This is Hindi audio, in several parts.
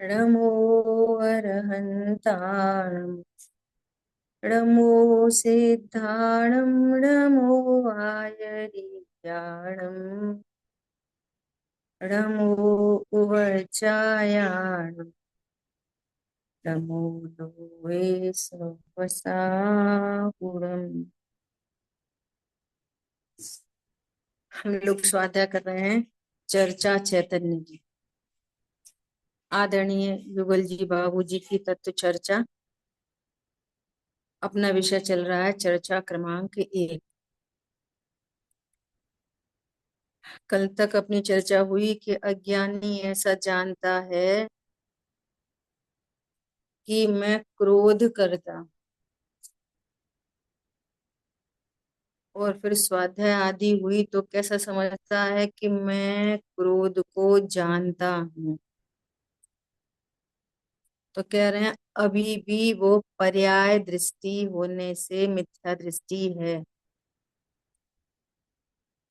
नमो अरहन्ताणं नमो सिद्धाणं नमो आयर्याणं नमो उवचायाणं नमो लोहे स्वसाहुरम्। हम लोग स्वाध्याय कर रहे हैं चर्चा चैतन्य की। आदरणीय युगल जी बाबू जी की तत्व चर्चा। अपना विषय चल रहा है चर्चा क्रमांक 1। कल तक अपनी चर्चा हुई कि अज्ञानी ऐसा जानता है कि मैं क्रोध करता, और फिर स्वाध्याय आदि हुई तो कैसा समझता है कि मैं क्रोध को जानता हूँ। तो कह रहे हैं अभी भी वो पर्याय दृष्टि होने से मिथ्या दृष्टि है।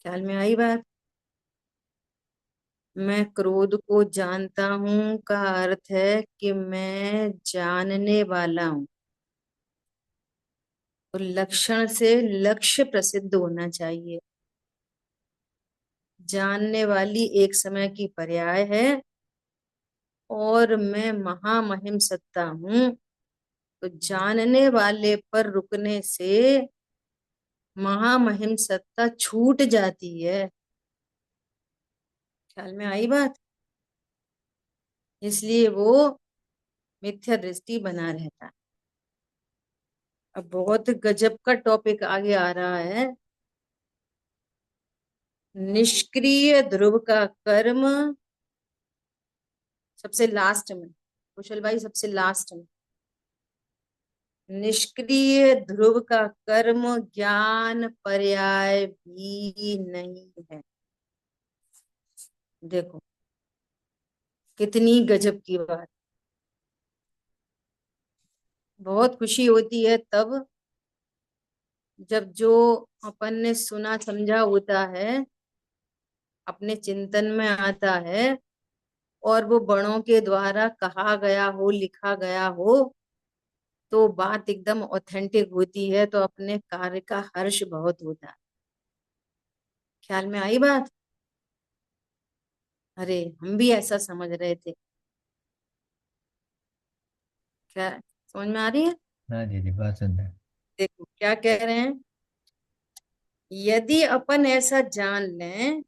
ख्याल में आई बात? मैं क्रोध को जानता हूँ का अर्थ है कि मैं जानने वाला हूँ। तो लक्षण से लक्ष्य प्रसिद्ध होना चाहिए। जानने वाली एक समय की पर्याय है, और मैं महामहिम सत्ता हूँ। तो जानने वाले पर रुकने से महामहिम सत्ता छूट जाती है। ख्याल में आई बात? इसलिए वो मिथ्या दृष्टि बना रहता है। अब बहुत गजब का टॉपिक आगे आ रहा है। निष्क्रिय ध्रुव का कर्म सबसे लास्ट में, कुशल भाई सबसे लास्ट में। निष्क्रिय ध्रुव का कर्म ज्ञान पर्याय भी नहीं है। देखो कितनी गजब की बात। बहुत खुशी होती है तब जब जो अपन ने सुना समझा होता है अपने चिंतन में आता है, और वो बड़ों के द्वारा कहा गया हो लिखा गया हो, तो बात एकदम ऑथेंटिक होती है, तो अपने कार्य का हर्ष बहुत होता है। ख्याल में आई बात? अरे हम भी ऐसा समझ रहे थे। क्या समझ में आ रही है? हाँ जी बात सुन रहे हैं। देखो क्या कह रहे हैं। यदि अपन ऐसा जान लें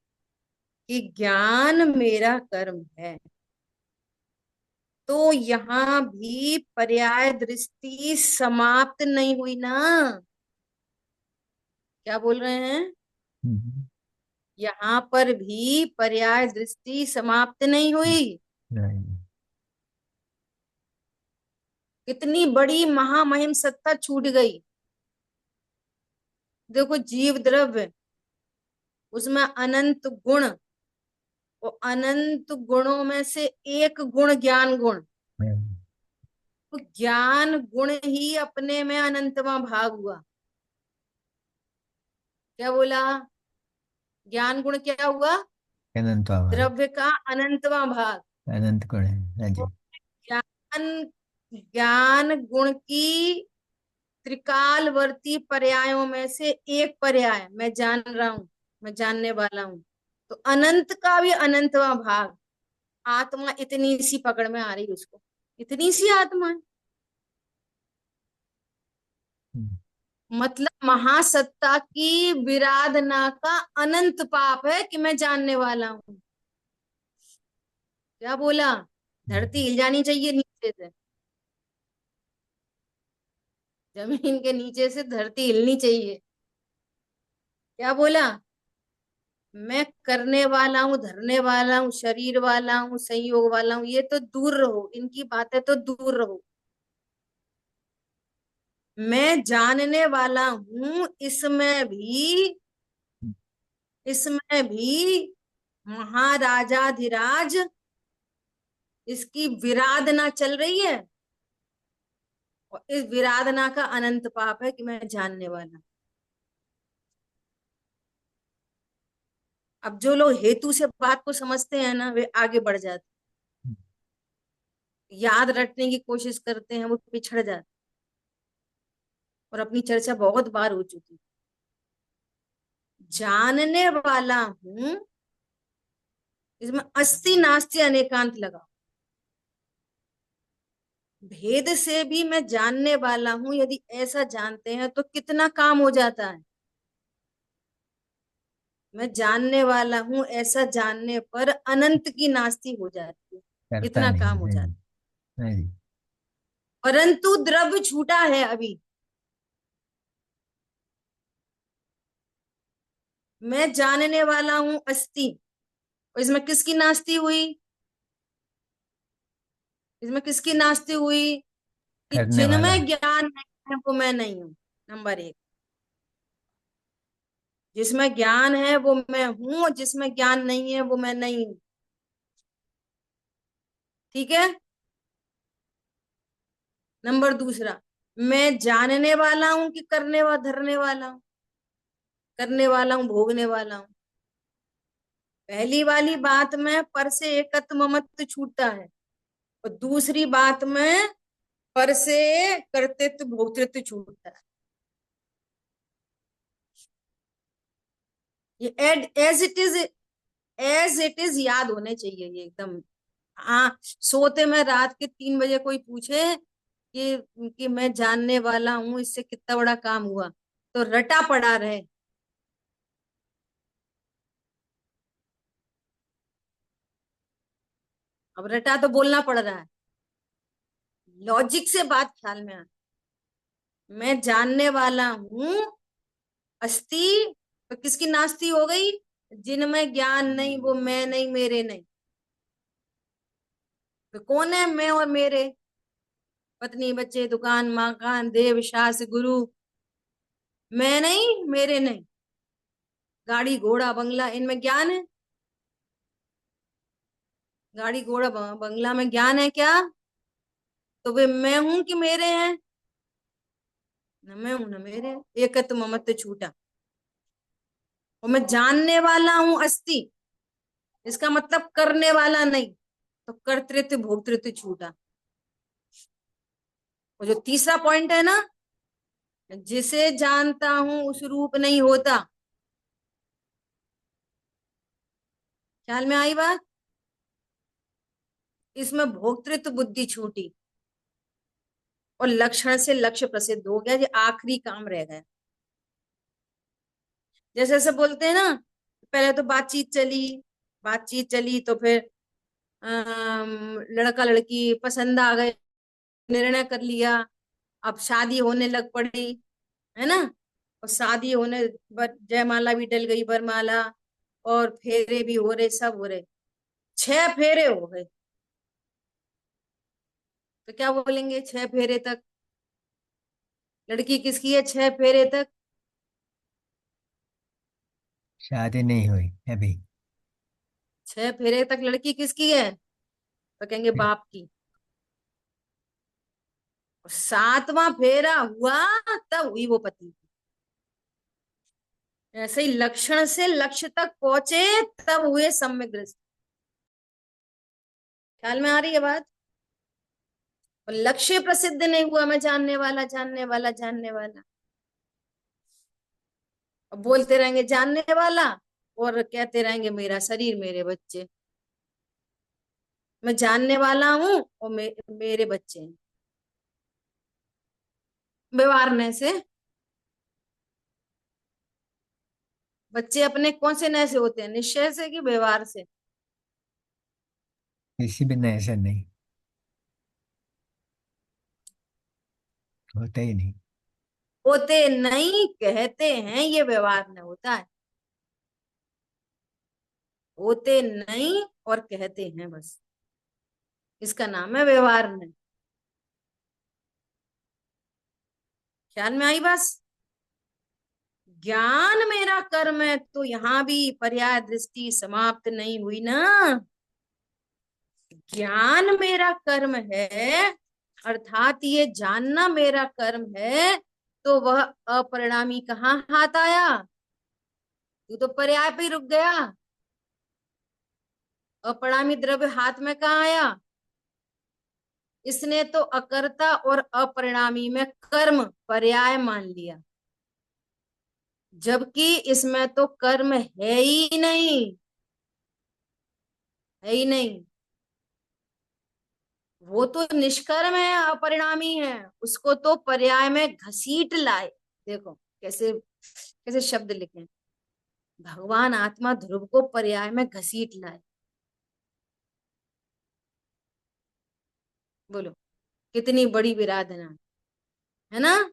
कि ज्ञान मेरा कर्म है, तो यहाँ भी पर्याय दृष्टि समाप्त नहीं हुई ना। क्या बोल रहे हैं? हम्म, यहाँ पर भी पर्याय दृष्टि समाप्त नहीं हुई। नहीं। कितनी बड़ी महामहिम सत्ता छूट गई। देखो जीव द्रव्य, उसमें अनंत गुण, वो अनंत गुणों में से एक गुण ज्ञान गुण। नहीं। तो ज्ञान गुण ही अपने में अनंतवां भाग हुआ। क्या बोला? ज्ञान गुण क्या हुआ? अनंत आभार। द्रव्य का अनंतवां भाग। अनंत गुण है। हाँ तो जी। ज्ञान ज्ञान गुण की त्रिकालवर्ती पर्यायों में से एक पर्याय मैं जान रहा हूं, मैं जानने वाला हूं। तो अनंत का भी अनंतवां भाग आत्मा इतनी सी पकड़ में आ रही है उसको। इतनी सी आत्मा है। हम्म, मतलब महासत्ता की विराधना का अनंत पाप है कि मैं जानने वाला हूं। क्या बोला? धरती हिल जानी चाहिए नीचे से। जमीन के नीचे से धरती हिलनी चाहिए। क्या बोला? मैं करने वाला हूँ, धरने वाला हूँ, शरीर वाला हूँ, संयोग वाला हूँ, ये तो दूर रहो, इनकी बातें तो दूर रहो। मैं जानने वाला हूँ, इसमें भी महाराजाधिराज इसकी विराधना चल रही है। और इस विराधना का अनंत पाप है कि मैं जानने वाला हूं। अब जो लोग हेतु से बात को समझते हैं ना, वे आगे बढ़ जाते याद रटने की कोशिश करते हैं वो पिछड़ जाते। और अपनी चर्चा बहुत बार हो चुकी। जानने वाला हूं, इसमें अस्ति नास्ति अनेकांत लगा। भेद से भी मैं जानने वाला हूं, यदि ऐसा जानते हैं तो कितना काम हो जाता है। मैं जानने वाला हूं ऐसा जानने पर अनंत की नास्ति हो जाती है। करता इतना नहीं काम हो है जाता जी। है। नहीं जी। परंतु द्रव्य छूटा है अभी। मैं जानने वाला हूं अस्थि, और इसमें किसकी नास्ति हुई? इसमें किसकी नास्ति हुई? कि करने वाला। जिनमें ज्ञान है वो मैं नहीं हूं। नंबर एक, जिसमें ज्ञान है वो मैं हूं, और जिसमें ज्ञान नहीं है वो मैं नहीं हूं। ठीक है। नंबर दूसरा, मैं जानने वाला हूं कि करने वाला, धरने वाला हूं? करने वाला हूं, भोगने वाला हूं। पहली वाली बात में पर से एकत्व ममत्व छूटता है, और दूसरी बात में पर से कर्तृत्व भोक्तृत्व छूटता है। ये add as it is, as it is याद होने चाहिए ये एकदम। हाँ, सोते में रात के 3 बजे कोई पूछे कि मैं जानने वाला हूं, इससे कितना बड़ा काम हुआ, तो रटा पड़ा रहे। अब रटा तो बोलना पड़ रहा है, लॉजिक से बात ख्याल में आ। मैं जानने वाला हूं अस्थि, तो किसकी नास्ति हो गई? जिनमें ज्ञान नहीं वो मैं नहीं, मेरे नहीं। तो कौन है मैं और मेरे? पत्नी, बच्चे, दुकान, मकान, देव, शास्त्र, गुरु। मैं नहीं, मेरे नहीं। गाड़ी, घोड़ा, बंगला, इनमें ज्ञान है? गाड़ी, घोड़ा, बंगला में ज्ञान है क्या? तो वे मैं हूं कि मेरे हैं? न मैं हूं न मेरे हैं। एकत्व ममत्व छूटा। और मैं जानने वाला हूं अस्थि, इसका मतलब करने वाला नहीं, तो कर्तृत्व भोक्तृत्व छूटा। और जो तीसरा पॉइंट है ना, जिसे जानता हूं उस रूप नहीं होता। ख्याल में आई बात? इसमें भोक्तृत्व बुद्धि छूटी, और लक्षण से लक्ष्य प्रसिद्ध हो गया। ये आखिरी काम रह गया। जैसे ऐसे बोलते हैं ना, पहले तो बातचीत चली, बातचीत चली तो फिर लड़का लड़की पसंद आ गए, निर्णय कर लिया, अब शादी होने लग पड़ी, है ना? और शादी होने, जयमाला भी डल गई, वरमाला, और फेरे भी हो रहे, सब हो रहे। 6 फेरे हो गए, तो क्या बोलेंगे? 6 फेरे तक। लड़की किसकी है 6 फेरे तक? शादी नहीं हुई अभी। 6 फेरे तक लड़की किसकी है? तो कहेंगे बाप की। और 7वां फेरा हुआ, तब हुई वो पति की। ऐसे ही लक्षण से लक्ष्य तक पहुंचे, तब हुए सम्यक दृष्टि। ख्याल में आ रही है बात? और लक्ष्य प्रसिद्ध नहीं हुआ, मैं जानने वाला, जानने वाला, जानने वाला। अब बोलते रहेंगे जानने वाला, और कहते रहेंगे मेरा शरीर, मेरे बच्चे। मैं जानने वाला हूं, और मेरे बच्चे हैं। व्यवहारने से बच्चे अपने कौन से नए से होते हैं? निश्चय से कि व्यवहार से? किसी भी नए से नहीं। होता ही नहीं। होते नहीं, कहते हैं, ये व्यवहार में होता है। होते नहीं और कहते हैं बस, इसका नाम है व्यवहार में। ख्याल में आई बस? ज्ञान मेरा कर्म है, तो यहां भी पर्याय दृष्टि समाप्त नहीं हुई ना। ज्ञान मेरा कर्म है, अर्थात ये जानना मेरा कर्म है, तो वह अपरिणामी कहाँ हाथ आया? तू तो पर्याय पे ही रुक गया। अपरिणामी द्रव्य हाथ में कहाँ आया? इसने तो अकर्ता और अपरिणामी में कर्म पर्याय मान लिया, जबकि इसमें तो कर्म है ही नहीं, है ही नहीं। वो तो निष्कर्म है, अपरिणामी है, उसको तो पर्याय में घसीट लाए। देखो कैसे कैसे शब्द लिखे, भगवान आत्मा ध्रुव को पर्याय में घसीट लाए। बोलो कितनी बड़ी विराधना है ना।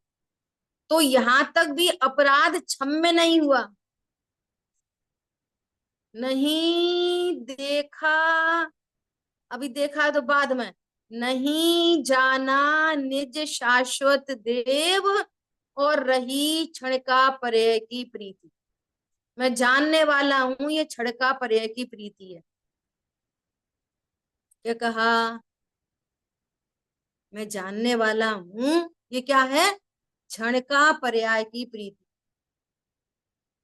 तो यहां तक भी अपराध क्षम्य नहीं हुआ। नहीं देखा, अभी देखा तो बाद में, नहीं जाना निज शाश्वत देव, और रही क्षण का पर्याय की प्रीति। मैं जानने वाला हूं ये क्षण का पर्याय की प्रीति है। क्या कहा, मैं जानने वाला हूं ये क्या है, क्षण का पर्याय की प्रीति।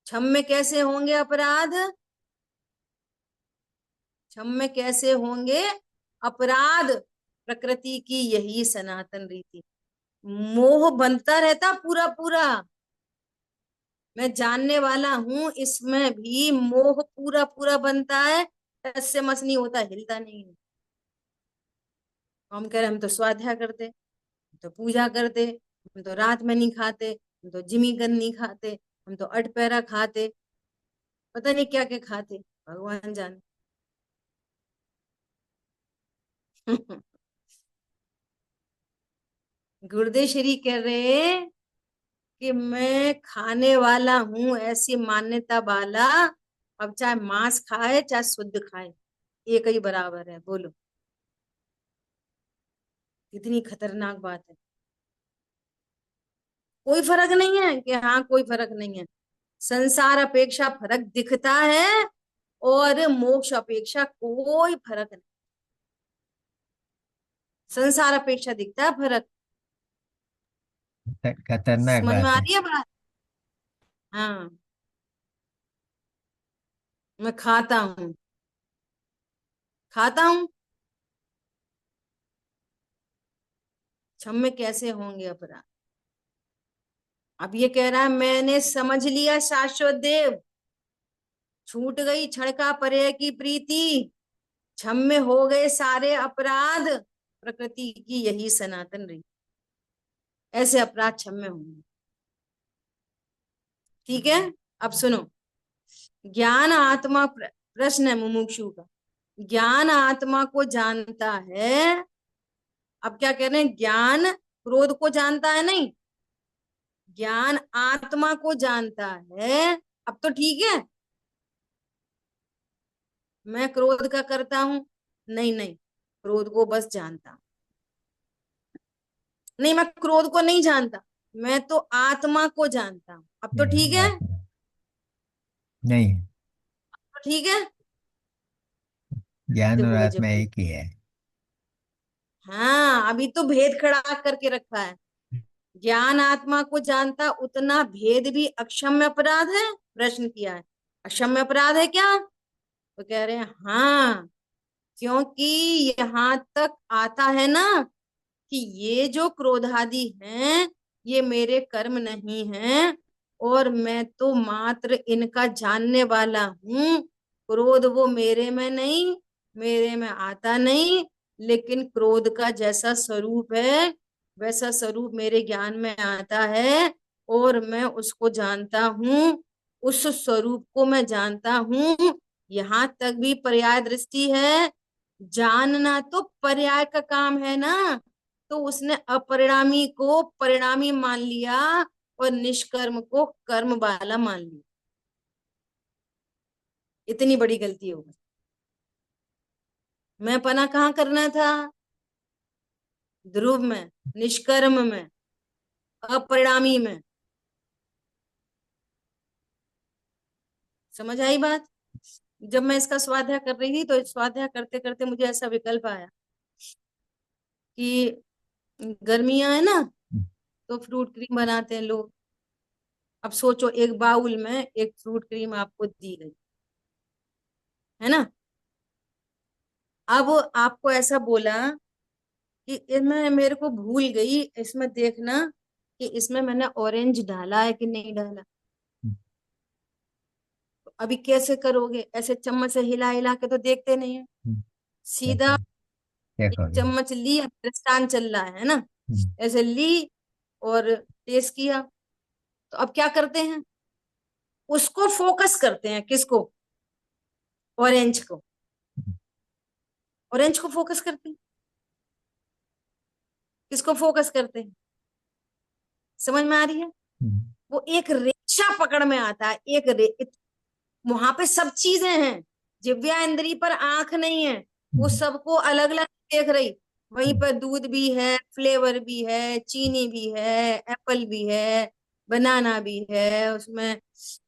क्षम में कैसे होंगे अपराध, क्षम में कैसे होंगे अपराध, प्रकृति की यही सनातन रीति। मोह बनता रहता पूरा पूरा, मैं जानने वाला हूं इसमें भी मोह पूरा पूरा बनता है, टस से मस नहीं होता, हिलता नहीं है। हम कह रहे हम तो स्वाध्याय करते, हम तो पूजा करते, हम तो रात में नहीं खाते, हम तो जिमीगंध नहीं खाते, हम तो अटपहरा खाते, पता नहीं क्या क्या खाते, भगवान जाने। गुरुदेव श्री कह रहे कि मैं खाने वाला हूं ऐसी मान्यता वाला, अब चाहे मांस खाए चाहे शुद्ध खाए, एक ही बराबर है। बोलो कितनी खतरनाक बात है। कोई फर्क नहीं है कि हाँ कोई फर्क नहीं है, संसार अपेक्षा फर्क दिखता है, और मोक्ष अपेक्षा कोई फर्क नहीं। संसार अपेक्षा दिखता है फर्क। खतरनाक समझ में बात आ है। रही है बात। हाँ, मैं खाता हूँ, खाता हूँ, क्षम में कैसे होंगे अपराध। अब ये कह रहा है मैंने समझ लिया शाश्वत देव, छूट गई क्षण का पर्याय की प्रीति, क्षम में हो गए सारे अपराध, प्रकृति की यही सनातन रही। ऐसे अपराध क्षम में होंगे। ठीक है, अब सुनो, ज्ञान आत्मा प्रश्न है मुमुक्षु का, ज्ञान आत्मा को जानता है। अब क्या कह रहे हैं, ज्ञान क्रोध को जानता है नहीं, ज्ञान आत्मा को जानता है। अब तो ठीक है, मैं क्रोध का करता हूं, नहीं नहीं, क्रोध को बस जानता हूं, नहीं मैं क्रोध को नहीं जानता, मैं तो आत्मा को जानता हूं। अब तो ठीक नहीं है, आत्मा नहीं, तो ठीक है। ज्ञान और देखो आत्मा गजब की, एक ही है। हाँ अभी तो भेद खड़ा करके रखा है। ज्ञान आत्मा को जानता, उतना भेद भी अक्षम्य अपराध है, प्रश्न किया है, अक्षम्य अपराध है क्या, तो कह रहे हैं हाँ, क्योंकि यहां तक आता है ना कि ये जो क्रोधादि हैं ये मेरे कर्म नहीं हैं, और मैं तो मात्र इनका जानने वाला हूं। क्रोध वो मेरे में नहीं, मेरे में आता नहीं, लेकिन क्रोध का जैसा स्वरूप है वैसा स्वरूप मेरे ज्ञान में आता है, और मैं उसको जानता हूँ, उस स्वरूप को मैं जानता हूँ। यहां तक भी पर्याय दृष्टि है, जानना तो पर्याय का काम है ना, तो उसने अपरिणामी को परिणामी मान लिया और निष्कर्म को कर्म वाला मान लिया। इतनी बड़ी गलती हो गई। मैं पना कहाँ करना था, ध्रुव में, निष्कर्म में, अपरिणामी में। समझ आई बात। जब मैं इसका स्वाध्याय कर रही थी तो स्वाध्याय करते करते मुझे ऐसा विकल्प आया कि गर्मियां है ना, तो फ्रूट क्रीम बनाते हैं लोग। अब सोचो एक बाउल में एक फ्रूट क्रीम आपको दी गई है ना, अब आपको ऐसा बोला कि इसमें मेरे को भूल गई, इसमें देखना कि इसमें मैंने ऑरेंज डाला है कि नहीं डाला। हम्म, तो अभी कैसे करोगे, ऐसे चम्मच से हिला हिला के तो देखते नहीं है। हम्म, सीधा कैसे क्या एक करोगे? चम्मच ली, अब दृष्टान चल रहा है ना, हम्म, ऐसे ली और टेस्ट किया। तो अब क्या करते हैं, उसको फोकस करते हैं, किसको, ऑरेंज को। ऑरेंज को फोकस करते हैं, किसको फोकस करते हैं, समझ में आ रही है। हम्म, वो एक रेशा पकड़ में आता है, वहां पे सब चीजें हैं, जिव्या इंद्री पर आंख नहीं है, वो हम्म, सबको अलग अलग देख रही। वहीं हम्म, पर दूध भी है, फ्लेवर भी है, चीनी भी है, एप्पल भी है, बनाना भी है उसमें,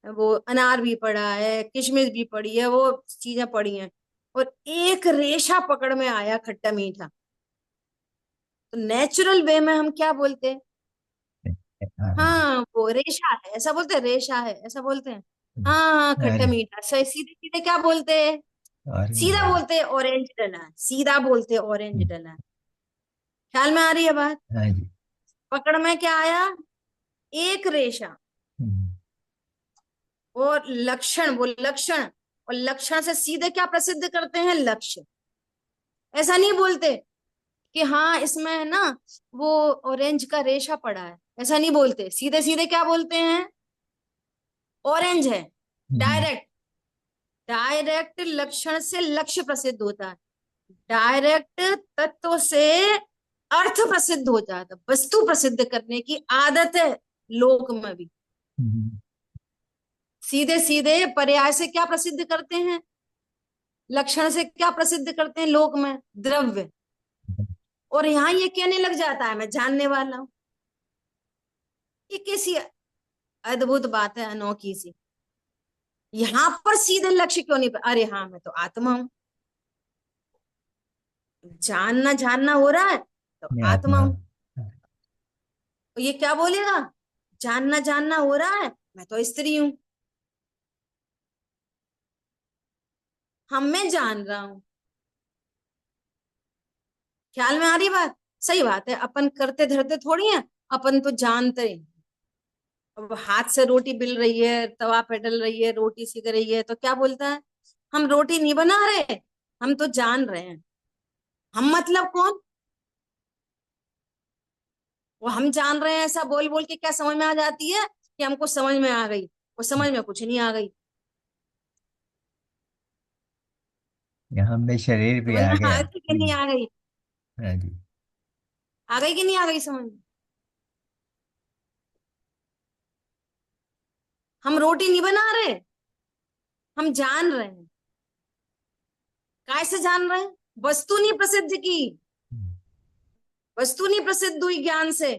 वो अनार भी पड़ा है, किशमिश भी पड़ी है, वो चीजें पड़ी हैं। और एक रेशा पकड़ में आया खट्टा मीठा। तो नेचुरल वे में हम क्या बोलते हैं, हाँ जी। हाँ वो रेशा है ऐसा बोलते हैं, रेशा है ऐसा बोलते हैं। हाँ हाँ खट्टा अरे, मीठा, सही, सीधे सीधे क्या बोलते हैं, ऑरेंज सीधा है। बोलते हैं ऑरेंज डला है, सीधा बोलते हैं ऑरेंज हम्म, डला है। ख्याल में आ रही है बात। हाँ जी। पकड़ में क्या आया, एक रेशा, हम्म, और लक्षण, वो लक्षण, और लक्षण से सीधे क्या प्रसिद्ध करते हैं, लक्ष्य। ऐसा नहीं बोलते कि हाँ इसमें है ना वो ऑरेंज का रेशा पड़ा है, ऐसा नहीं बोलते, सीधे सीधे क्या बोलते हैं, ऑरेंज है। हम्म, डायरेक्ट, डायरेक्ट लक्षण से लक्ष्य प्रसिद्ध होता है, डायरेक्ट तत्व से अर्थ प्रसिद्ध हो जाता है, वस्तु प्रसिद्ध करने की आदत है लोक में भी। हम्म, सीधे सीधे पर्याय से क्या प्रसिद्ध करते हैं, लक्षण से क्या प्रसिद्ध करते हैं लोक में, द्रव्य। और यहाँ ये कहने लग जाता है मैं जानने वाला हूं। ये कैसी अद्भुत बात है, अनोखी सी। यहाँ पर सीधे लक्ष्य क्यों नहीं, अरे हाँ मैं तो आत्मा हूं, जानना जानना हो रहा है तो मैं आत्मा आत्मा हूं। हूँ। तो ये क्या बोलेगा, जानना जानना हो रहा है मैं तो स्त्री हूं, हम मैं जान रहा हूं। ख्याल में आ रही बात, सही बात है, अपन करते धरते थोड़ी है, अपन तो जानते हैं। अब हाथ से रोटी बिल रही है, तवा पे डल रही है, रोटी सिक रही है, तो क्या बोलता है, हम रोटी नहीं बना रहे, हम तो जान रहे हैं। हम मतलब कौन, वो हम जान रहे हैं ऐसा बोल बोल के क्या समझ में आ जाती है कि हमको समझ में आ गई, वो समझ में कुछ नहीं आ गई। यहाँ में शरीर भी समझ आ में आ गया। गई कि नहीं आ गई, हाँ जी। आ गई कि नहीं आ गई समझ में। हम रोटी नहीं बना रहे, हम जान रहे हैं। कैसे जान रहे हैं, वस्तु नहीं प्रसिद्ध की, हम्म, वस्तु नहीं प्रसिद्ध हुई ज्ञान से,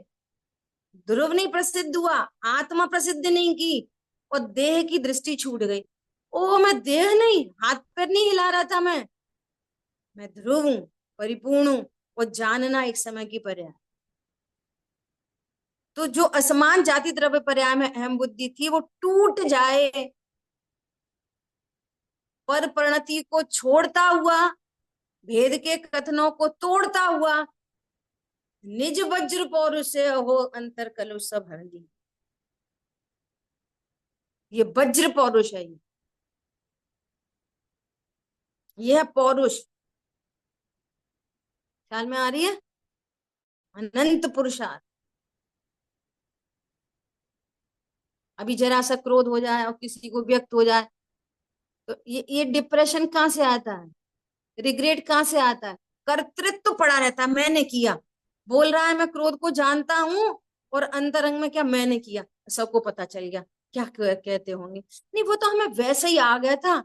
ध्रुव नहीं प्रसिद्ध हुआ, आत्मा प्रसिद्ध नहीं की, और देह की दृष्टि छूट गई। ओ मैं देह नहीं, हाथ पैर नहीं हिला रहा था मैं ध्रुव हूं, परिपूर्ण हूं। और जानना एक समय की पर्याय। तो जो असमान जाति द्रव्य पर्याय में अहम बुद्धि थी वो टूट जाए, पर प्रणति को छोड़ता हुआ, भेद के कथनों को तोड़ता हुआ, निज वज्र पौरुष से हो अंतर कलुष सब हर ली। ये वज्र पौरुष है, ये है पौरुष। ख्याल में आ रही है, अनंत पुरुषार्थ। अभी जरा सा क्रोध हो जाए और किसी को व्यक्त हो जाए, तो ये डिप्रेशन कहाँ से आता है, रिग्रेट कहाँ से आता है, कर्तृत्व पड़ा रहता है, मैंने किया। बोल रहा है मैं क्रोध को जानता हूं, और अंतरंग में क्या मैंने किया, सबको पता चल गया, क्या कहते होंगे, नहीं वो तो हमें वैसे ही आ गया था,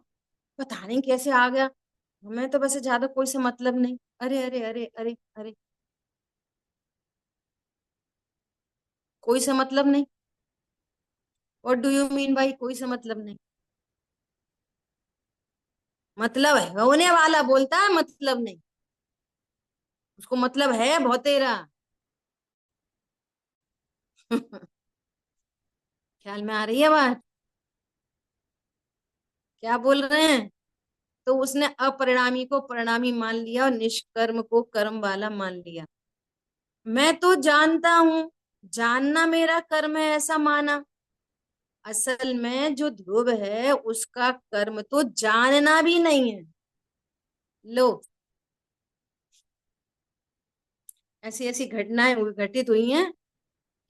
पता नहीं कैसे आ गया, हमें तो वैसे ज्यादा कोई से मतलब नहीं। अरे अरे अरे अरे अरे, कोई से मतलब नहीं। व्हाट डू यू मीन भाई, कोई से मतलब नहीं, मतलब है होने वाला बोलता है मतलब नहीं, उसको मतलब है बहुतेरा। ख्याल में आ रही है बात, क्या बोल रहे हैं। तो उसने अपरिणामी को परिणामी मान लिया और निष्कर्म को कर्म वाला मान लिया। मैं तो जानता हूं, जानना मेरा कर्म है ऐसा माना। असल में जो ध्रुव है उसका कर्म तो जानना भी नहीं है। लो, ऐसी ऐसी घटनाएं घटित हुई हैं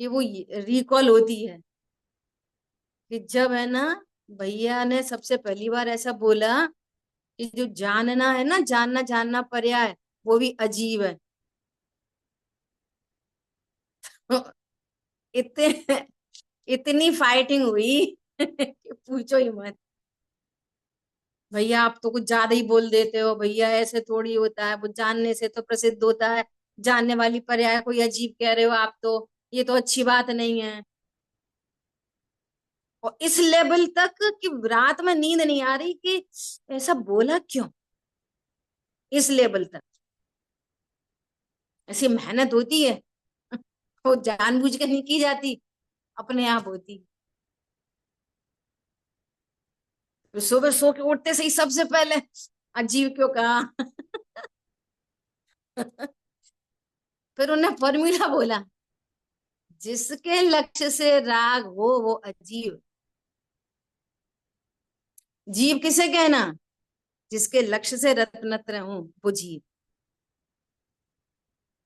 कि वो रिकॉल होती है कि जब है ना, भैया ने सबसे पहली बार ऐसा बोला कि जो जानना है ना, जानना जानना पर्याय, वो भी अजीब है। इतने इतनी फाइटिंग हुई कि पूछो ही मत। भैया आप तो कुछ ज्यादा ही बोल देते हो, भैया ऐसे थोड़ी होता है, वो जानने से तो प्रसिद्ध होता है। जानने वाली पर्याय कोई अजीब कह रहे हो आप तो, ये तो अच्छी बात नहीं है। और इस लेवल तक कि रात में नींद नहीं आ रही कि ऐसा बोला क्यों। इस लेवल तक ऐसी मेहनत होती है। वो जानबूझ के नहीं की जाती, अपने आप होती। तो सुबह सो के उठते से ही सबसे पहले अजीब क्यों कहा। फिर उन्हें फॉर्मूला बोला, जिसके लक्ष्य से राग हो वो अजीब। जीव किसे कहना? जिसके लक्ष्य से रत्नत्र हूं वो जीव।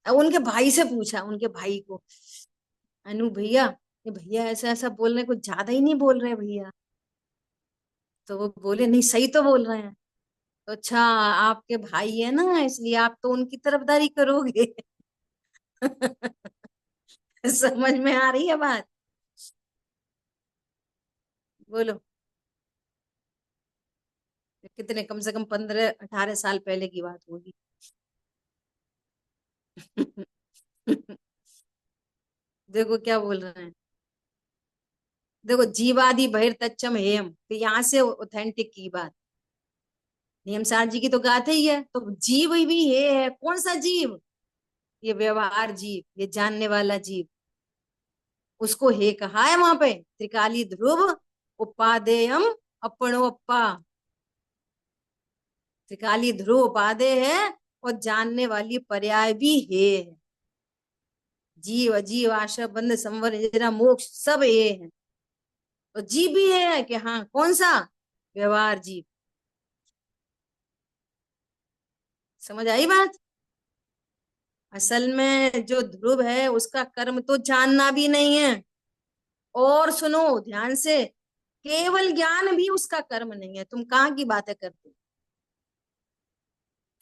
अब उनके भाई से पूछा, उनके भाई को, अनु भैया, ये भैया ऐसा ऐसा बोल रहे हैं, कुछ ज्यादा ही नहीं बोल रहे भैया। तो वो बोले नहीं, सही तो बोल रहे हैं। तो अच्छा, आपके भाई है ना इसलिए आप तो उनकी तरफदारी करोगे। समझ में आ रही है बात? बोलो। कितने, कम से कम 15-18 साल पहले की बात होगी। देखो क्या बोल रहे हैं। देखो, जीवादि बहिर्तच्छम हेयम, तो यहाँ से ऑथेंटिक की बात। नियमसार जी की तो गाते ही है, तो जीव भी ये है। कौन सा जीव? ये व्यवहार जीव, ये जानने वाला जीव। उसको हे कहा है वहां पे, त्रिकाली ध्रुव उपादेयम अपनोपा। त्रिकाली ध्रुव उपादेय है, और जानने वाली पर्याय भी हे है। जीव अजीव आशा बंध संवर जरा मोक्ष सब ये है। और जीव भी है कि हाँ, कौन सा? व्यवहार जीव। समझ आई बात? असल में जो ध्रुव है उसका कर्म तो जानना भी नहीं है। और सुनो ध्यान से, केवल ज्ञान भी उसका कर्म नहीं है। तुम कहाँ की बातें करते हो?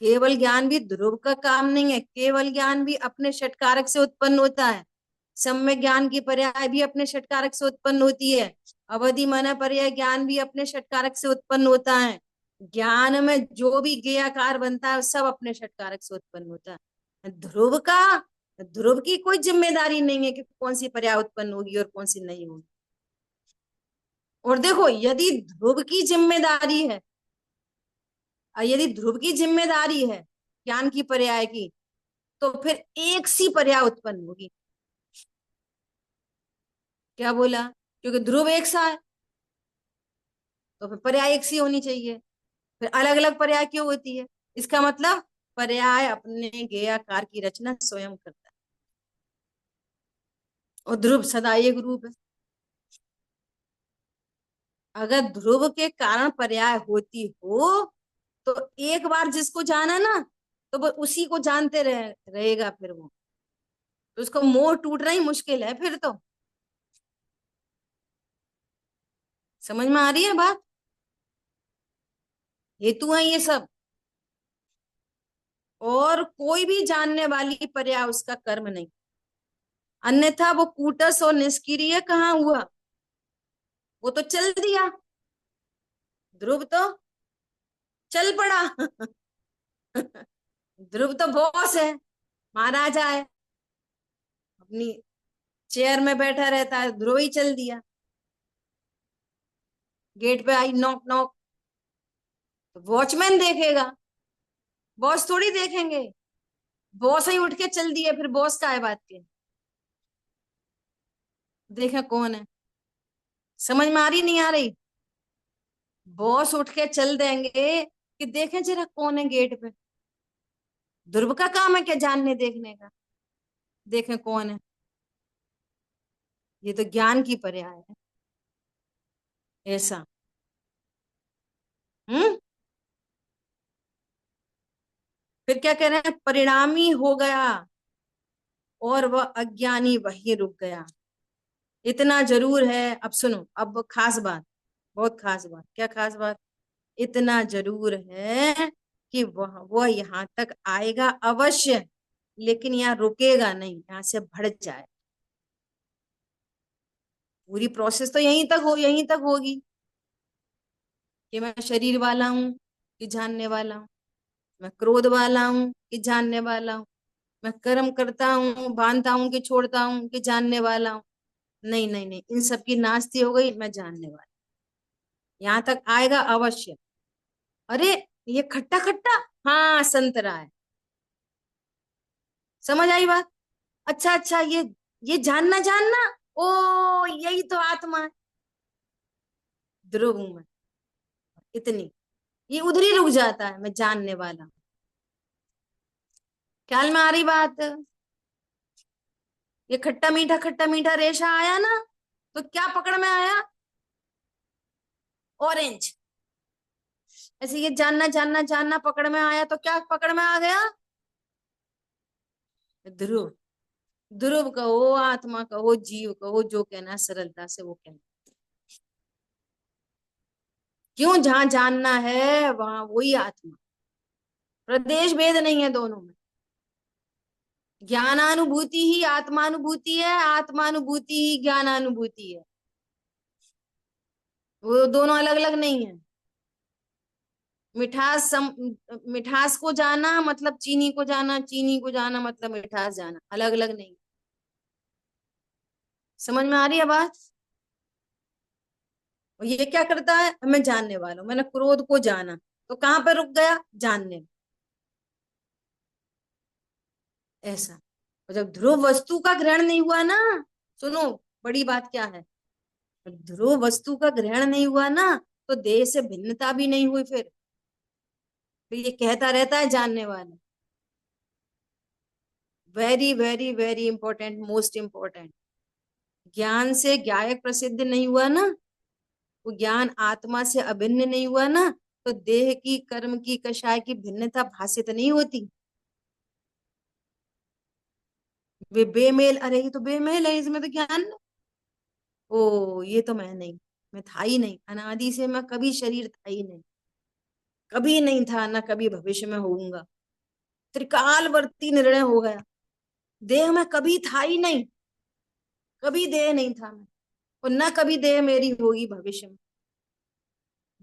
केवल ज्ञान भी ध्रुव का काम नहीं है। केवल ज्ञान भी अपने षटकारक से उत्पन्न होता है। सम्यक ज्ञान की पर्याय भी अपने षटकारक से उत्पन्न होती है। अवधि मन पर्याय ज्ञान भी अपने षटकारक से उत्पन्न होता है। ज्ञान में जो भी ज्ञेयकार बनता है सब अपने षटकारक से उत्पन्न होता है। ध्रुव की कोई जिम्मेदारी नहीं है कि कौन सी पर्याय उत्पन्न होगी और कौन सी नहीं होगी। और देखो, यदि ध्रुव की जिम्मेदारी है ज्ञान की पर्याय की, तो फिर एक सी पर्याय उत्पन्न होगी। क्या बोला? क्योंकि ध्रुव एक सा है, तो फिर पर्याय एक सी होनी चाहिए। फिर अलग अलग पर्याय क्यों होती है? इसका मतलब पर्याय अपने गेयाकार की रचना स्वयं करता है, और ध्रुव सदा एक रूप है। अगर ध्रुव के कारण पर्याय होती हो, तो एक बार जिसको जाना ना, तो वो उसी को जानते रहेगा फिर वो। तो उसको मोह टूटना ही मुश्किल है फिर तो। समझ में आ रही है बात? हेतु है ये सब। और कोई भी जानने वाली पर्याय उसका कर्म नहीं। अन्यथा वो कूटस और निष्क्रिय कहाँ हुआ? वो तो चल दिया। ध्रुव तो चल पड़ा। ध्रुव तो बॉस है, महाराजा है, अपनी चेयर में बैठा रहता है। ध्रुव ही चल दिया। गेट पे आई, नॉक नॉक, तो वॉचमैन देखेगा, बॉस थोड़ी देखेंगे। बॉस ही उठ के चल दिए, फिर बॉस का है बात के। देखे कौन है? समझ में आ रही नहीं आ रही? बॉस उठ के चल देंगे कि देखें जरा कौन है गेट पे। ध्रुव का काम है क्या जानने देखने का? देखें कौन है। ये तो ज्ञान की पर्याय है। ऐसा। हम्म। फिर क्या कह रहे हैं, परिणामी हो गया और वह अज्ञानी वहीं रुक गया। इतना जरूर है, अब सुनो, अब खास बात, बहुत खास बात। क्या खास बात? इतना जरूर है कि वह यहाँ तक आएगा अवश्य, लेकिन यहाँ रुकेगा नहीं, यहाँ से बढ़ जाए। पूरी प्रोसेस तो यहीं तक होगी कि मैं शरीर वाला हूँ कि जानने वाला हूँ, मैं क्रोध वाला हूँ कि जानने वाला हूँ, मैं कर्म करता हूँ, बांधता हूँ कि छोड़ता हूँ कि जानने वाला हूँ। नहीं नहीं नहीं, इन सब की नास्ती हो गई, मैं जानने वाला। यहाँ तक आएगा अवश्य। अरे, ये खट्टा खट्टा, हाँ संतरा है। समझ आई बात? अच्छा अच्छा, ये जानना जानना, ओ यही तो आत्मा है। ध्रुव हूं मैं, इतनी, ये उधर ही रुक जाता है, मैं जानने वाला। ख्याल में आ रही बात? ये खट्टा मीठा रेशा आया ना, तो क्या पकड़ में आया? ऑरेंज। ऐसे ये जानना जानना जानना पकड़ में आया, तो क्या पकड़ में आ गया? ध्रुव। ध्रुव कहो, आत्मा कहो, जीव कहो, जो कहना है सरलता से वो कहना। क्यों? जहां जानना है वहां वही आत्मा। प्रदेश भेद नहीं है दोनों में। ज्ञानानुभूति ही आत्मानुभूति है, आत्मानुभूति ही ज्ञानानुभूति है। वो दोनों अलग अलग नहीं है। मिठास मिठास को जाना मतलब चीनी को जाना, चीनी को जाना मतलब मिठास जाना, अलग अलग नहीं। समझ में आ रही है बात? और ये क्या करता है, मैं जानने वाला हूं, मैंने क्रोध को जाना, तो कहां पर रुक गया? जानने में। ऐसा। और जब ध्रुव वस्तु का ग्रहण नहीं हुआ ना, सुनो, बड़ी बात क्या है, ध्रुव वस्तु का ग्रहण नहीं हुआ ना, तो देह से भिन्नता भी नहीं हुई। फिर ये कहता रहता है जानने वाला। Very very very important, most important. ज्ञान से ज्ञायक प्रसिद्ध नहीं हुआ ना, वो ज्ञान आत्मा से अभिन्न नहीं हुआ ना, तो देह की, कर्म की, कषाय की भिन्नता भाषित नहीं होती। वे बेमेल, अरे ये तो बेमेल है, इसमें तो ज्ञान नहीं। ओ ये तो मैं नहीं, मैं था ही नहीं, अनादि से मैं कभी शरीर था ही नहीं, कभी नहीं था ना कभी भविष्य में होऊंगा। त्रिकालवर्ती निर्णय हो गया, देह में कभी था ही नहीं, कभी देह नहीं था मैं, और न कभी देह मेरी होगी भविष्य में।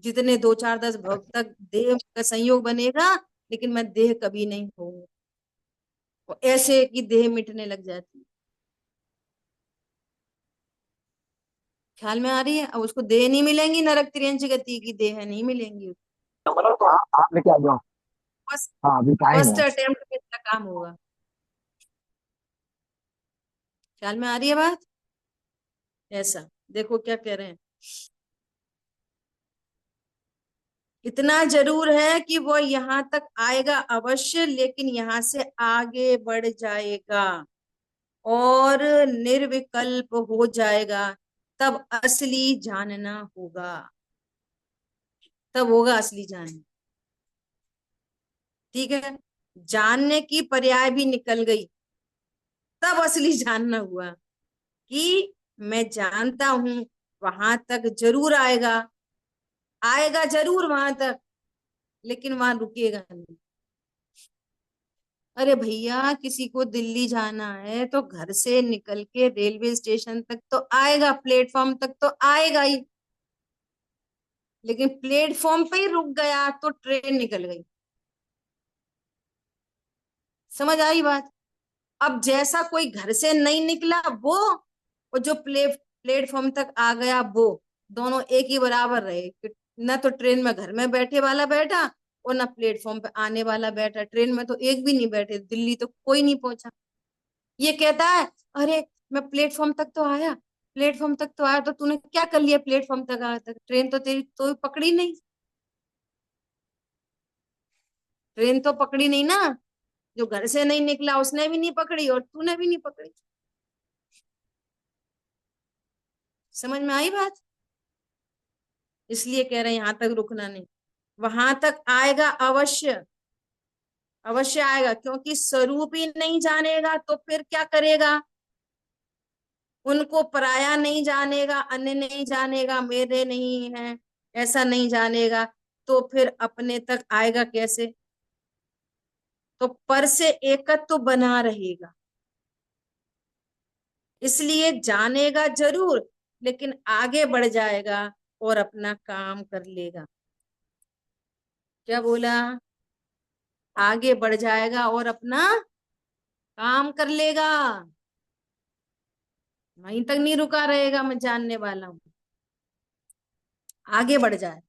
जितने 2 4 10 भव तक देह का संयोग बनेगा, लेकिन मैं देह कभी नहीं होऊंगा। और ऐसे कि देह मिटने लग जाती है। ख्याल में आ रही है? अब उसको देह नहीं मिलेंगी, नरक तिर्यंच गति की देह नहीं मिलेंगी। बोलो तो आप लेके आ जाओ। फर्स्ट हाँ अभी टाइम फर्स्ट है। अटेम्प्ट में इसका काम होगा। ख्याल में आ रही है बात? ऐसा। देखो क्या कह रहे हैं, इतना जरूर है कि वो यहाँ तक आएगा अवश्य, लेकिन यहाँ से आगे बढ़ जाएगा और निर्विकल्प हो जाएगा। तब असली जानना होगा, तब होगा असली जानना। ठीक है, जानने की पर्याय भी निकल गई, तब असली जानना हुआ कि मैं जानता हूं, वहां तक जरूर आएगा, आएगा जरूर वहां तक, लेकिन वहां रुकेगा नहीं। अरे भैया, किसी को दिल्ली जाना है तो घर से निकल के रेलवे स्टेशन तक तो आएगा, प्लेटफॉर्म तक तो आएगा ही, लेकिन प्लेटफॉर्म पे ही रुक गया तो ट्रेन निकल गई। समझ आई बात? अब जैसा कोई घर से नहीं निकला वो, और जो प्लेटफॉर्म तक आ गया वो, दोनों एक ही बराबर रहे कि न तो ट्रेन में घर में बैठे वाला बैठा और ना प्लेटफॉर्म पे आने वाला बैठा। ट्रेन में तो एक भी नहीं बैठे, दिल्ली तो कोई नहीं पहुंचा। ये कहता है, अरे मैं प्लेटफॉर्म तक तो आया, प्लेटफॉर्म तक तो आया, तो तूने क्या कर लिया प्लेटफॉर्म तक आया तक? ट्रेन तो तेरी तो पकड़ी नहीं, ट्रेन तो पकड़ी नहीं ना। जो घर से नहीं निकला उसने भी नहीं पकड़ी और तूने भी नहीं पकड़ी। समझ में आई बात? इसलिए कह रहे हैं यहां तक रुकना नहीं, वहां तक आएगा अवश्य, अवश्य आएगा, क्योंकि स्वरूप ही नहीं जानेगा तो फिर क्या करेगा? उनको पराया नहीं जानेगा, अन्य नहीं जानेगा, मेरे नहीं है ऐसा नहीं जानेगा, तो फिर अपने तक आएगा कैसे? तो पर से एकत्व तो बना रहेगा। इसलिए जानेगा जरूर, लेकिन आगे बढ़ जाएगा और अपना काम कर लेगा। क्या बोला? आगे बढ़ जाएगा और अपना काम कर लेगा। वहीं तक नहीं रुका रहेगा, मैं जानने वाला हूं, आगे बढ़ जाए।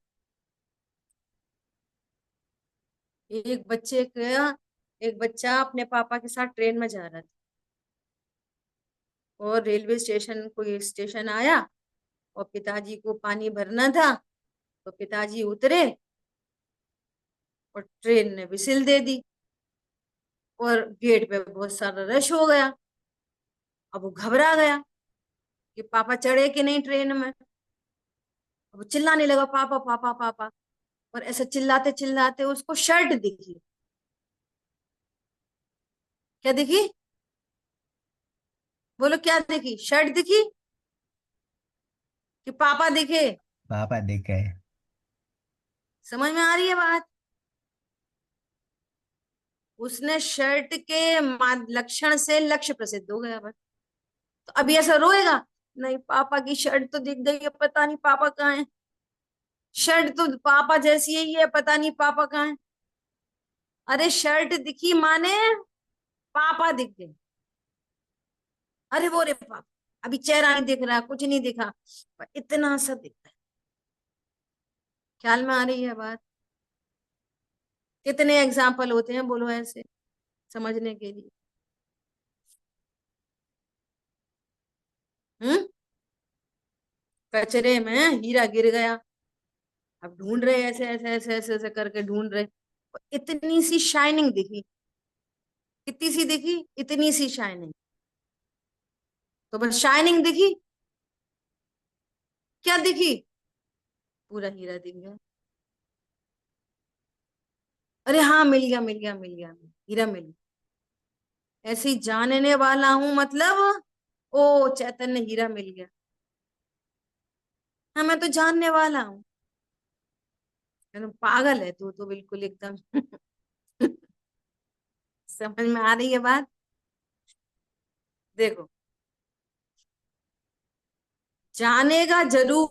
एक बच्चा अपने पापा के साथ ट्रेन में जा रहा था, और रेलवे स्टेशन, कोई स्टेशन आया, और पिताजी को पानी भरना था, तो पिताजी उतरे और ट्रेन ने विसिल दे दी, और गेट पे बहुत सारा रश हो गया। अब वो घबरा गया कि पापा चढ़े कि नहीं ट्रेन में। अब वो चिल्लाने लगा, पापा पापा पापा। और ऐसे चिल्लाते चिल्लाते उसको शर्ट दिखी। क्या दिखी? बोलो क्या दिखी? शर्ट दिखी कि पापा दिखे? पापा दिख गए। समझ में आ रही है बात? उसने शर्ट के लक्षण से लक्ष्य प्रसिद्ध हो गया बस। तो अभी ऐसा रोएगा? नहीं, पापा की शर्ट तो दिख गई है, पता नहीं पापा कहाँ है। शर्ट तो पापा जैसी ही है, पता नहीं पापा कहाँ है। अरे शर्ट दिखी माने पापा दिख गए। अरे वो रे पापा, अभी चेहरा नहीं दिख रहा, कुछ नहीं दिखा, पर इतना सा दिख रहा है। ख्याल में आ रही है बात? कितने एग्जाम्पल होते हैं बोलो ऐसे, समझने के लिए। हम्म। कचरे में हीरा गिर गया, अब ढूंढ रहे, ऐसे ऐसे ऐसे ऐसे ऐसे करके ढूंढ रहे, इतनी सी शाइनिंग दिखी। कितनी सी दिखी? इतनी सी शाइनिंग। तो बस शाइनिंग दिखी, क्या दिखी? पूरा हीरा दिख गया। अरे हाँ, मिल गया मिल गया मिल गया, हीरा मिल गया। ऐसे ही जानने वाला हूं मतलब, ओ चैतन्य हीरा मिल गया। हाँ, मैं तो जानने वाला हूँ। पागल है तू तो बिल्कुल एकदम। समझ में आ रही है बात? देखो, जानेगा जरूर,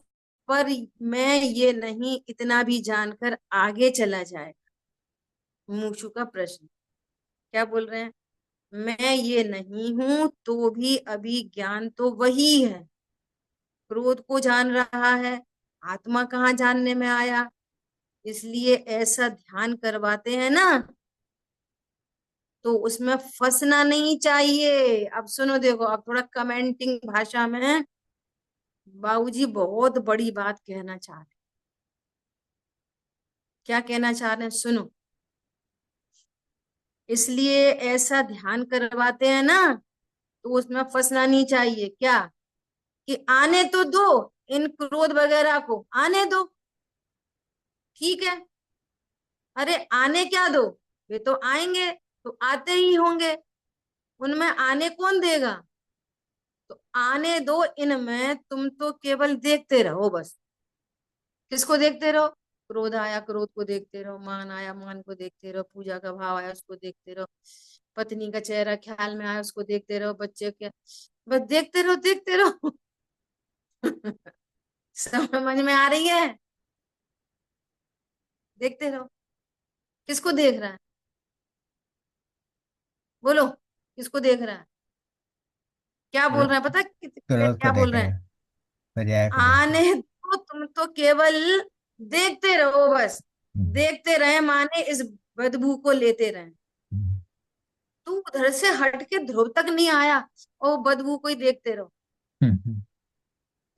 पर मैं ये नहीं इतना भी जानकर आगे चला जाए। मूशु का प्रश्न। क्या बोल रहे हैं? मैं ये नहीं हूं तो भी अभी ज्ञान तो वही है। क्रोध को जान रहा है, आत्मा कहाँ जानने में आया। इसलिए ऐसा ध्यान करवाते हैं ना, तो उसमें फंसना नहीं चाहिए। अब सुनो, देखो, अब थोड़ा कमेंटिंग भाषा में बाबूजी बहुत बड़ी बात कहना चाह रहे। क्या कहना चाह रहे हैं, सुनो। इसलिए ऐसा ध्यान करवाते हैं ना, तो उसमें फंसना नहीं चाहिए। क्या? कि आने तो दो, इन क्रोध वगैरह को आने दो, ठीक है। अरे आने क्या दो, वे तो आएंगे, तो आते ही होंगे, उनमें आने कौन देगा? तो आने दो इनमें, तुम तो केवल देखते रहो बस। किसको देखते रहो? क्रोध आया, क्रोध को देखते रहो, मान आया, मान को देखते रहो, पूजा का भाव आया, उसको देखते रहो, पत्नी का चेहरा ख्याल में आया, उसको देखते रहो, बच्चे के, बस देखते रहो देखते रहो। समझ में आ रही है? देखते रहो। किसको देख रहा है? बोलो, किसको देख रहा है? क्या बोल रहा है पता है? क्रोध को क्या बोल देख रहे रहे हैं? हैं। बजाय को देख रहे हैं। आने दो, तुम तो केवल देखते रहो बस। हम्म, देखते रहे माने इस बदबू को लेते रहे। हम्म, तू उधर से हट के ध्रुव तक नहीं आया, और बदबू को ही देखते रहो। हम्म,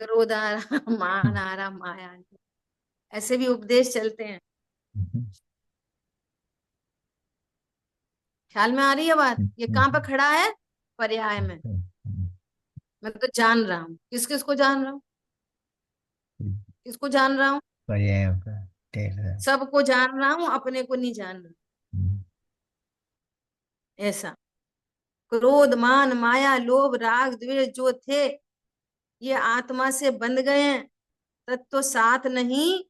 क्रोध आ रहा, मान आ रहा, माया आ रही। ऐसे भी उपदेश चलते हैं। हम्म, ख्याल में आ रही है बात? ये हम्म, कहाँ पे खड़ा है? पर्याय में। मैं तो जान रहा हूँ, किस किस को जान रहा हूँ? किसको जान रहा हूँ? पर्याय होगा। टेढ़ है। सबको जान रहा हूँ, अपने को नहीं जान रहा। हम्म, ऐसा। क्रोध, मान, माया, लोभ, राग, द्वेष जो थे, ये आत्मा से बंध गए हैं। तत्व साथ नहीं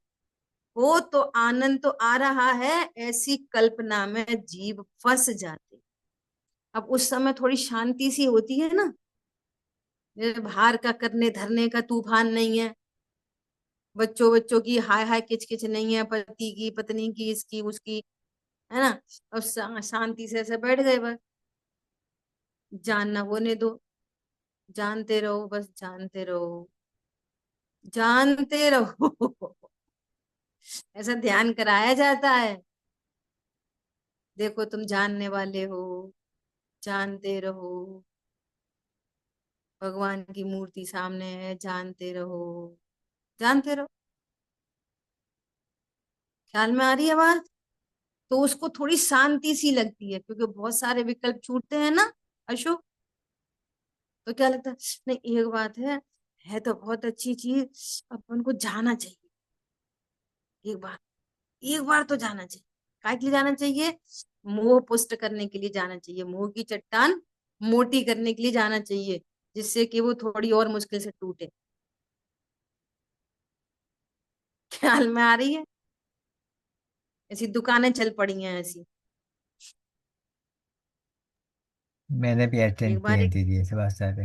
हो तो आनंद तो आ रहा है, ऐसी कल्पना में जीव फंस जाते। अब उस समय थोड़ी शांति सी होती है ना, ये बाहर का करने धरने का तूफान नहीं है, बच्चों बच्चों की हाय हाय किचकिच नहीं है, पति की पत्नी की इसकी उसकी, है ना। और शांति से ऐसे बैठ गए बस, जानना होने दो, जानते रहो, बस जानते रहो, जानते रहो। ऐसा ध्यान कराया जाता है। देखो तुम जानने वाले हो, जानते रहो, भगवान की मूर्ति सामने है, जानते रहो, जानते रहो। ख्याल में आ रही है बात? तो उसको थोड़ी शांति सी लगती है, क्योंकि बहुत सारे विकल्प छूटते हैं ना अशोक। तो क्या लगता है, नहीं एक बात है तो बहुत अच्छी चीज, अपन को जाना चाहिए एक बार, एक बार तो जाना चाहिए। काय के लिए जाना चाहिए? मोह पुष्ट करने के लिए जाना चाहिए, मोह की चट्टान मोटी करने के लिए जाना चाहिए, जिससे कि वो थोड़ी और मुश्किल से टूटे। ख्याल में आ रही है? ऐसी दुकानें चल पड़ी हैं ऐसी। मैंने भी एक अटेंड किए बार हैं एक दीदी ऐसे बहुत सारे।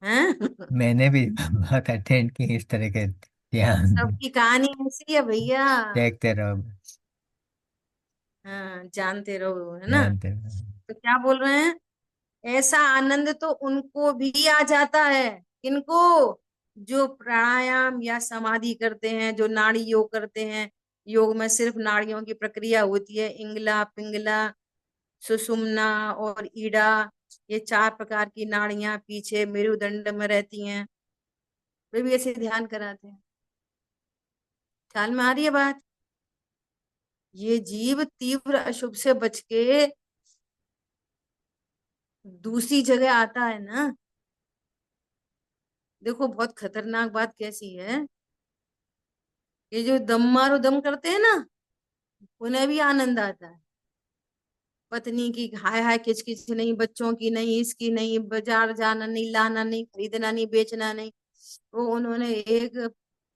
हैं। मैंने भी बहुत अटेंड किए इस तरह के ध्यान। सबकी कहानी ऐसी है भैया। देखते रहो। हाँ, जानते रहो, है ना। जानते रहो। तो क्या बोल रहे हैं? ऐसा आनंद तो उनको भी आ जाता है। किनको? जो प्राणायाम या समाधि करते हैं, जो नाड़ी योग करते हैं। योग में सिर्फ नाड़ियों की प्रक्रिया होती है, इंगला पिंगला सुषुम्ना और ईडा। ये चार प्रकार की नाड़ियां पीछे मेरुदंड में रहती हैं। वे भी ऐसे ध्यान कराते हैं। ख्याल में आ रही है बात? ये जीव तीव्र अशुभ से बच के दूसरी जगह आता है ना। देखो बहुत खतरनाक बात कैसी है, ये जो दम मारो दम करते हैं ना, उन्हें भी आनंद आता है। पत्नी की हाय हाय किचकिच नहीं, बच्चों की नहीं, इसकी नहीं, बाजार जाना नहीं, लाना नहीं, खरीदना नहीं, बेचना नहीं। वो उन्होंने एक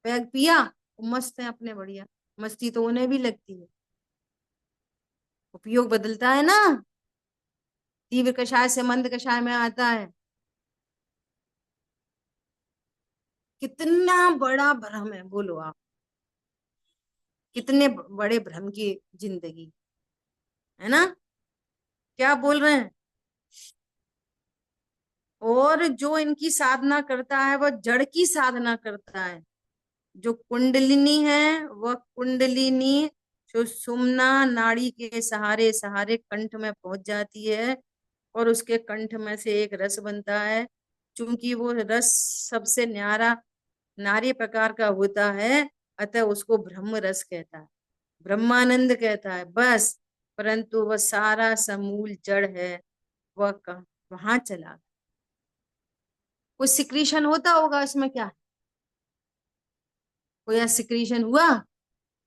पैग पिया, वो मस्त है अपने, बढ़िया। मस्ती तो उन्हें भी लगती है। उपयोग बदलता है ना, तीव्र कषाय से मंद कषाय में आता है। कितना बड़ा भ्रम है, बोलो आप। कितने बड़े भ्रम की जिंदगी, है ना। क्या बोल रहे हैं? और जो इनकी साधना करता है वह जड़ की साधना करता है। जो कुंडलिनी है वह कुंडलिनी सुषुम्ना नाड़ी के सहारे सहारे कंठ में पहुंच जाती है, और उसके कंठ में से एक रस बनता है। चूंकि वो रस सबसे न्यारा नारी प्रकार का होता है, अतः उसको ब्रह्म रस कहता है, ब्रह्मानंद कहता है बस। परंतु वह सारा समूल जड़ है, वह वहां चला। कुछ सिक्रीशन होता होगा इसमें, क्या है? कोई सिक्रीशन हुआ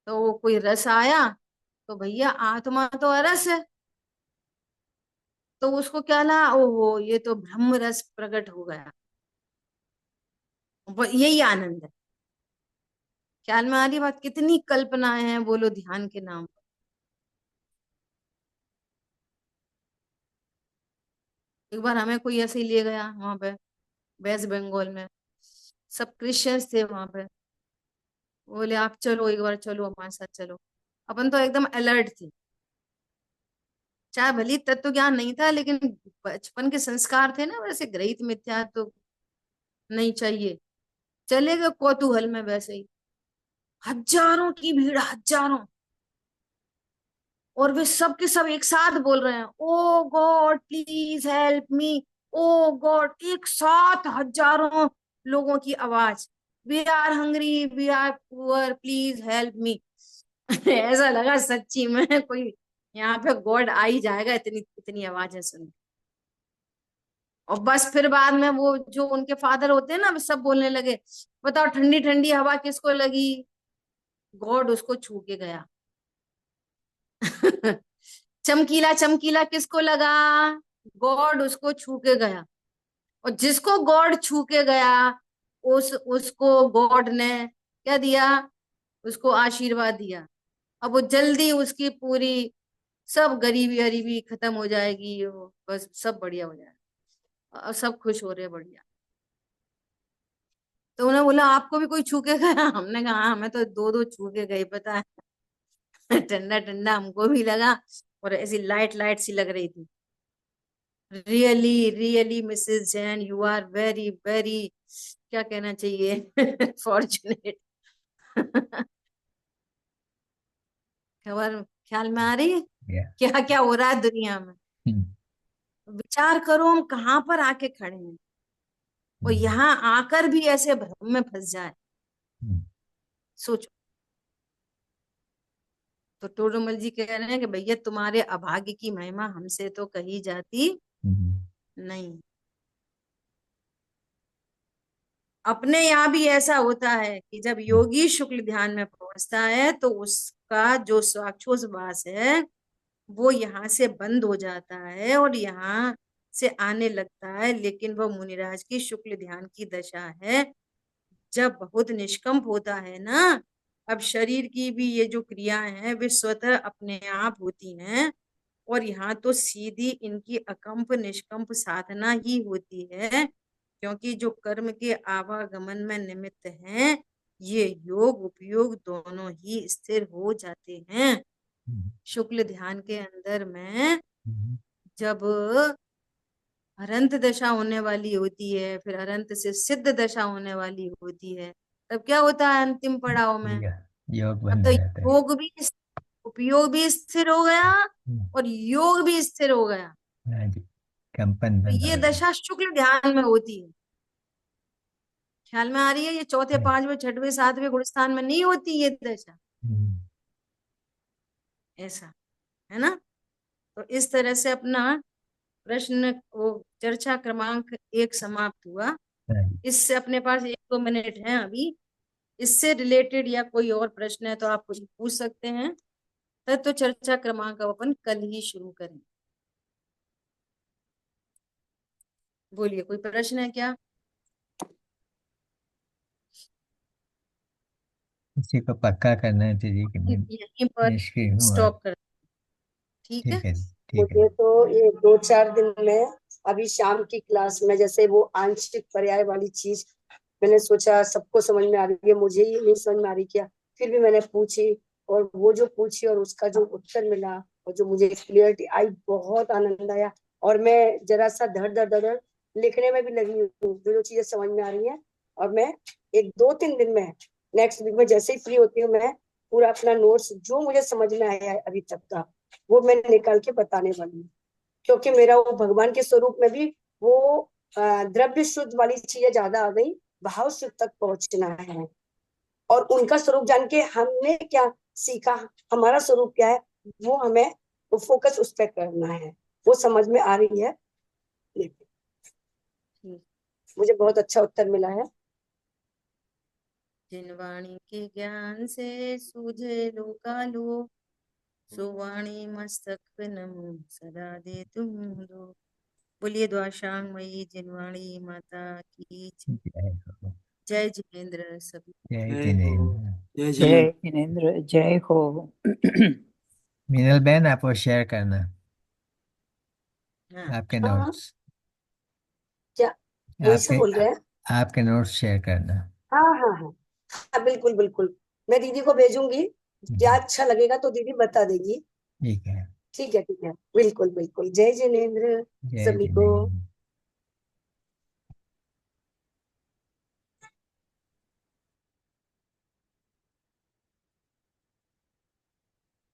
तो वो कोई रस आया, तो भैया आत्मा तो अरस है, तो उसको क्या ला, ओहो ये तो ब्रह्म रस प्रकट हो गया। यही आनंद है। ख्याल में आ रही बात? कितनी कल्पनाएं हैं, बोलो, ध्यान के नाम पर। एक बार हमें कोई ऐसे ही ले गया वहां पे, वेस्ट बंगाल में, सब क्रिश्चियंस थे वहां पे। बोले आप चलो, एक बार चलो हमारे साथ चलो। अपन तो एकदम अलर्ट थे, चाहे भली तत्व ज्ञान नहीं था, लेकिन बचपन के संस्कार थे ना वैसे, ग्रहित मिथ्या तो नहीं चाहिए। चले गए कौतूहल में वैसे ही। हजारों की भीड़, हजारों। और वे सब के सब एक साथ बोल रहे हैं, oh God please help me. Oh God, एक साथ हजारों लोगों की आवाज, we are hungry, we are poor, please help me. ऐसा लगा सच्ची में कोई यहाँ पे गॉड आ ही जाएगा इतनी इतनी आवाजें सुन। और बस फिर बाद में वो जो उनके फादर होते हैं ना, वे सब बोलने लगे, बताओ ठंडी ठंडी हवा किसको लगी? गॉड उसको छू के गया। चमकीला चमकीला किसको लगा? गॉड उसको छू के गया। और जिसको गॉड छू के गया, उसको गॉड ने क्या दिया? उसको आशीर्वाद दिया। अब वो जल्दी उसकी पूरी सब गरीबी गरीबी खत्म हो जाएगी, वो बस सब बढ़िया हो जाएगा और सब खुश हो रहे हैं, बढ़िया। तो उन्होंने बोला आपको भी कोई छू के गया? हमने कहा हाँ, हमें तो दो दो छू के गए, पता है। ठंडा ठंडा हमको भी लगा और ऐसी लाइट लाइट सी लग रही थी। Really really Mrs Jain, you are very very, क्या कहना चाहिए, फॉर्चुनेट। खबर ख्याल में आ रही है या। क्या क्या हो रहा है दुनिया में? हम्म, विचार करो हम कहाँ पर आके खड़े हैं, और हम्म, यहाँ आकर भी ऐसे भ्रम में फंस जाए। हम्म, सोचो। तो टोडरमल जी कह रहे हैं कि भैया तुम्हारे अभाग्य की महिमा हमसे तो कही जाती हम्म, नहीं। अपने यहाँ भी ऐसा होता है कि जब योगी शुक्ल ध्यान में पहुंचता है तो उसका जो स्वाक्षोस्वास है वो यहाँ से बंद हो जाता है और यहाँ से आने लगता है, लेकिन वह मुनिराज की शुक्ल ध्यान की दशा है। जब बहुत निष्कंप होता है ना, अब शरीर की भी ये जो क्रियाएं हैं वे स्वतः अपने आप होती हैं, और यहाँ तो सीधी इनकी अकंप निष्कंप साधना ही होती है, क्योंकि जो कर्म के आवागमन में निमित्त हैं, ये योग उपयोग दोनों ही स्थिर हो जाते हैं। हम्म, शुक्ल ध्यान के अंदर में हम्म, जब अरंत दशा होने वाली होती है, फिर अरंत से सिद्ध दशा होने वाली होती है, तब क्या होता है अंतिम पड़ाव में? या, योग तब बन तो जाता है। योग भी, उपयोग भी स्थिर हो गया हम्म, और योग भी स्थिर हो गया। हाँ जी, कंपन तो बंद हो ये गया। दशा शुक्ल ध्यान में होती है। ख्याल में आ रही है? ये चौथे हाँ, पांचवें छठवें सातवें गुण स्थान में नहीं होती ये दशा। हम्म, ऐसा है ना? तो इस तरह से अपना प्रश्न वो चर्चा क्रमांक 1 समाप्त हुआ। हाँ जी, इससे अपने पास 1-2 मिनट है अभी, इससे रिलेटेड या कोई और प्रश्न है तो आप कुछ पूछ सकते हैं। तो चर्चा क्रमांक अब अपन कल ही शुरू करें। बोलिए, कोई प्रश्न है क्या? इसी को पक्का करना है जी कि मैं यहीं पर निष्क्रिय हूँ और स्टॉप कर, ठीक है? ठीक है, ठीक है। मुझे तो ये 2-4 दिन में अभी शाम की क्लास में जैसे वो आंशिक पर्याय वाली चीज मैंने सोचा सबको समझ में आ रही है, मुझे ही नहीं समझ में आ रही क्या, फिर भी मैंने पूछी और वो जो पूछी और उसका जो उत्तर मिला और जो मुझे क्लियरिटी आई, बहुत आनंद आया। और मैं जरा सा धड़ धड़ धड़ धड़ लिखने में भी लगी हूँ जो जो चीजें समझ में आ रही हैं। और मैं 1-2-3 दिन में नेक्स्ट वीक में जैसे ही फ्री होती हूँ, मैं पूरा अपना नोट्स जो मुझे समझ में आया है अभी तक का वो मैं निकाल के बताने वाली हूँ। क्योंकि मेरा वो भगवान के स्वरूप में भी वो द्रव्य शुद्ध वाली चीजें ज्यादा आ गई, भाव शुद्ध तक पहुंचना है। और उनका स्वरूप जान के हमने क्या सीखा, हमारा स्वरूप क्या है, वो हमें वो फोकस उस पर करना है। वो समझ में आ रही है। ठीक। मुझे बहुत अच्छा उत्तर मिला है। जिन वाणी के ज्ञान से सूझे लोकालो, सो वाणी मस्तक पे नम सदा दे तुम दो। बोलिए द्वाशांग मई जिनवाणी माता की जय। जय हो, जय जिनेन्द्र सभी। जय जय हो। जिनेन्द्र। जय जय जिनेन्द्र। जिनेन्द्र, जय हो। मीनल बहन, आप वो शेयर करना हाँ, आपके हाँ, नोट्स। क्या वही से आपके बोल रहे हैं? आपके नोट्स शेयर करना। हाँ हाँ हाँ हाँ, बिल्कुल बिल्कुल। मैं दीदी को भेजूंगी, क्या अच्छा लगेगा तो दीदी बता देगी। ठीक है। ठीक है ठीक है, बिल्कुल बिल्कुल। जय जिनेन्द्र जय सभी को। जिनेन्द्र।